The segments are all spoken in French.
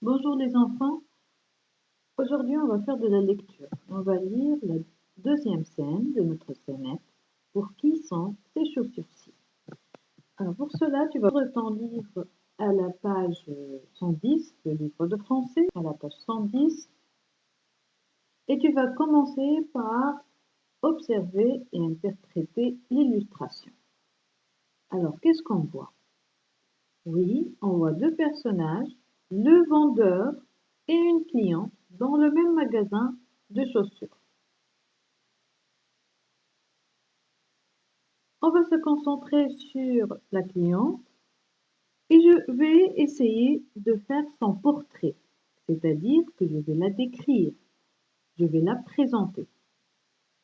Bonjour les enfants, aujourd'hui on va faire de la lecture. On va lire la deuxième scène de notre scénette. Pour qui sont ces chaussures-ci? Alors pour cela, tu vas ouvrir ton livre à la page 110, le livre de français, à la page 110, et tu vas commencer par observer et interpréter l'illustration. Alors qu'est-ce qu'on voit? Oui, on voit deux personnages, le vendeur et une cliente dans le même magasin de chaussures. On va se concentrer sur la cliente et je vais essayer de faire son portrait, c'est-à-dire que je vais la décrire, je vais la présenter.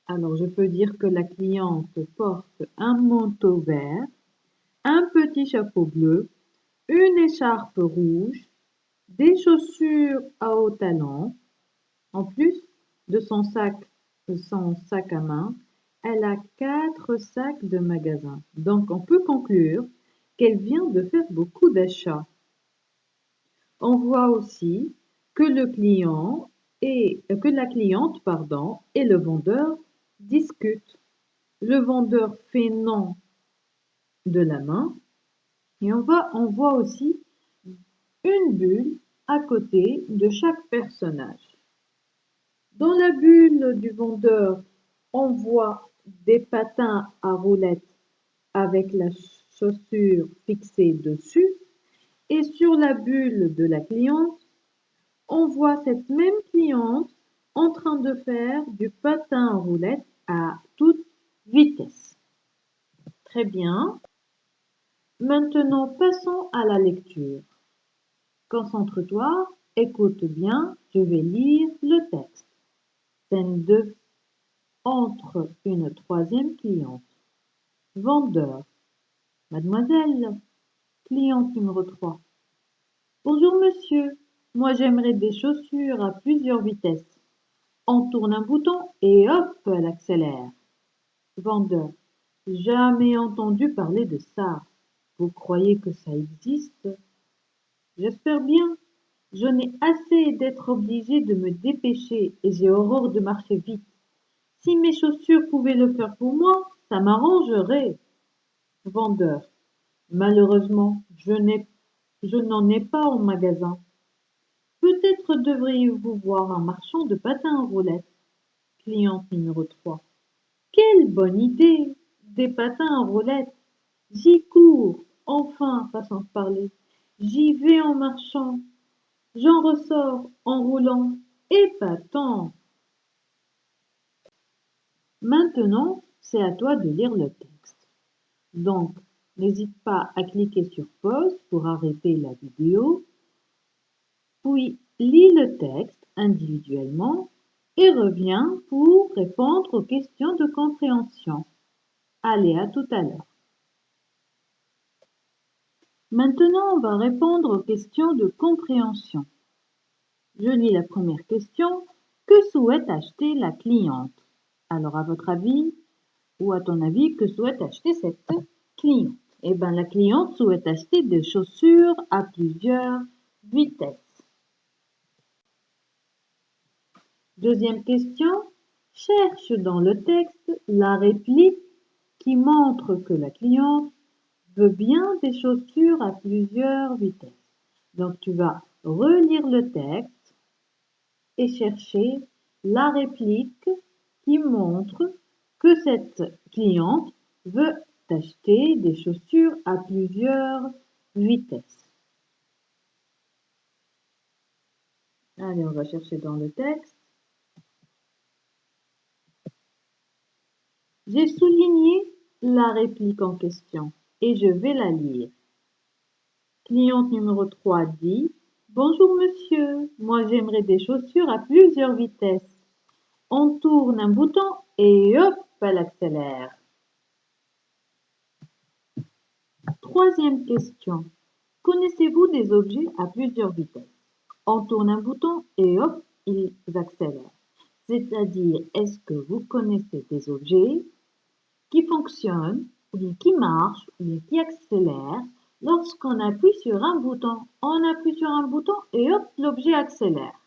Alors je peux dire que la cliente porte un manteau vert, un petit chapeau bleu, une écharpe rouge, des chaussures à haut talons. En plus de son sac à main, elle a 4 sacs de magasin. Donc on peut conclure qu'elle vient de faire beaucoup d'achats. On voit aussi que la cliente et le vendeur discutent. Le vendeur fait non de la main et on voit aussi une bulle à côté de chaque personnage. Dans la bulle du vendeur, on voit des patins à roulettes avec la chaussure fixée dessus. Et sur la bulle de la cliente, on voit cette même cliente en train de faire du patin à roulettes à toute vitesse. Très bien. Maintenant, passons à la lecture. Concentre-toi, écoute bien, je vais lire le texte. Scène 2. Entre une troisième cliente. Vendeur. Mademoiselle. Cliente numéro 3. Bonjour monsieur, moi j'aimerais des chaussures à plusieurs vitesses. On tourne un bouton et hop, elle accélère. Vendeur. Jamais entendu parler de ça. Vous croyez que ça existe? J'espère bien. Je n'ai assez d'être obligée de me dépêcher et j'ai horreur de marcher vite. Si mes chaussures pouvaient le faire pour moi, ça m'arrangerait. Vendeur. Malheureusement, je n'en ai pas en magasin. Peut-être devriez-vous voir un marchand de patins à roulettes. Cliente numéro 3. Quelle bonne idée! Des patins à roulettes. J'y cours, enfin, façon de parler. J'y vais en marchant. J'en ressors en roulant. Épatant! Maintenant, c'est à toi de lire le texte. Donc, n'hésite pas à cliquer sur pause pour arrêter la vidéo, puis lis le texte individuellement et reviens pour répondre aux questions de compréhension. Allez, à tout à l'heure. Maintenant, on va répondre aux questions de compréhension. Je lis la première question. Que souhaite acheter la cliente? Alors, à votre avis, ou à ton avis, que souhaite acheter cette cliente? Eh bien, la cliente souhaite acheter des chaussures à plusieurs vitesses. Deuxième question. Cherche dans le texte la réplique qui montre que la cliente veut bien des chaussures à plusieurs vitesses. Donc, tu vas relire le texte et chercher la réplique qui montre que cette cliente veut acheter des chaussures à plusieurs vitesses. Allez, on va chercher dans le texte. J'ai souligné la réplique en question et je vais la lire. Cliente numéro 3 dit « Bonjour monsieur, moi j'aimerais des chaussures à plusieurs vitesses. On tourne un bouton et hop, elle accélère. » Troisième question. Connaissez-vous des objets à plusieurs vitesses? On tourne un bouton et hop, ils accélèrent. C'est-à-dire, est-ce que vous connaissez des objets qui fonctionnent, ou bien qui marchent, ou bien qui accélèrent Lorsqu'on appuie sur un bouton, on appuie sur un bouton et hop, l'objet accélère.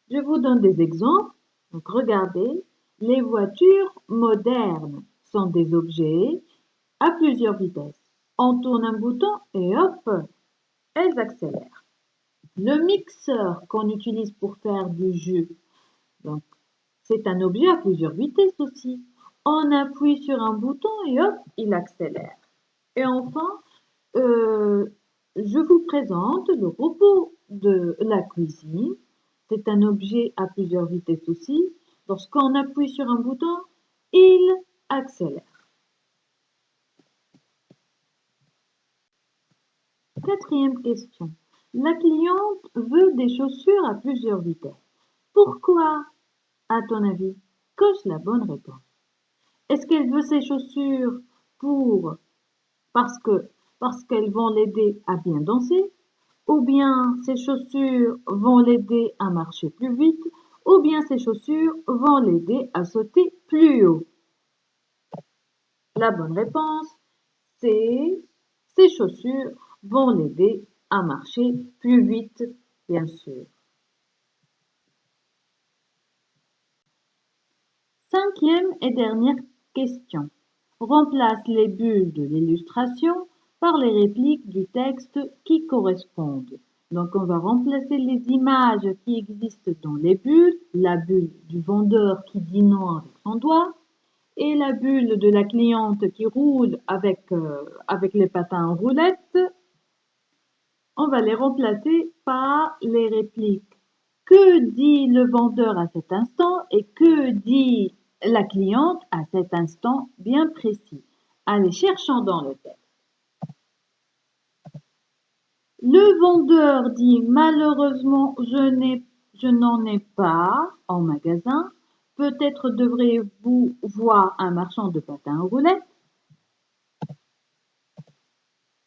Je vous donne des exemples. Donc regardez, les voitures modernes sont des objets à plusieurs vitesses. On tourne un bouton et hop, elles accélèrent. Le mixeur qu'on utilise pour faire du jus, donc c'est un objet à plusieurs vitesses aussi. On appuie sur un bouton et hop, il accélère. Et enfin, je vous présente le robot de la cuisine. C'est un objet à plusieurs vitesses aussi. Lorsqu'on appuie sur un bouton, il accélère. Quatrième question. La cliente veut des chaussures à plusieurs vitesses. Pourquoi, à ton avis? Coche la bonne réponse. Est-ce qu'elle veut ces chaussures pour parce que parce qu'elles vont l'aider à bien danser? Ou bien ces chaussures vont l'aider à marcher plus vite? Ou bien ces chaussures vont l'aider à sauter plus haut? La bonne réponse, c'est ces chaussures vont l'aider à marcher plus vite, bien sûr. Cinquième et dernière question. Remplace les bulles de l'illustration par les répliques du texte qui correspondent. Donc on va remplacer les images qui existent dans les bulles, la bulle du vendeur qui dit non avec son doigt et la bulle de la cliente qui roule avec les patins en roulette. On va les remplacer par les répliques. Que dit le vendeur à cet instant et que dit la cliente à cet instant bien précis? Allez, cherchons dans le texte. Le vendeur dit malheureusement je n'en ai pas en magasin. Peut-être devriez-vous voir un marchand de patins à roulettes.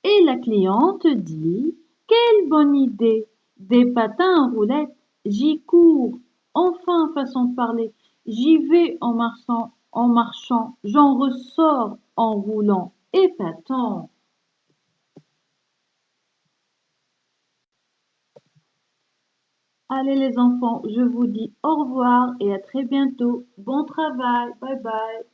Et la cliente dit quelle bonne idée! Des patins à roulettes, j'y cours. Enfin, façon de parler, j'y vais en marchant, j'en ressors en roulant. Épatant! Allez les enfants, je vous dis au revoir et à très bientôt. Bon travail, bye bye.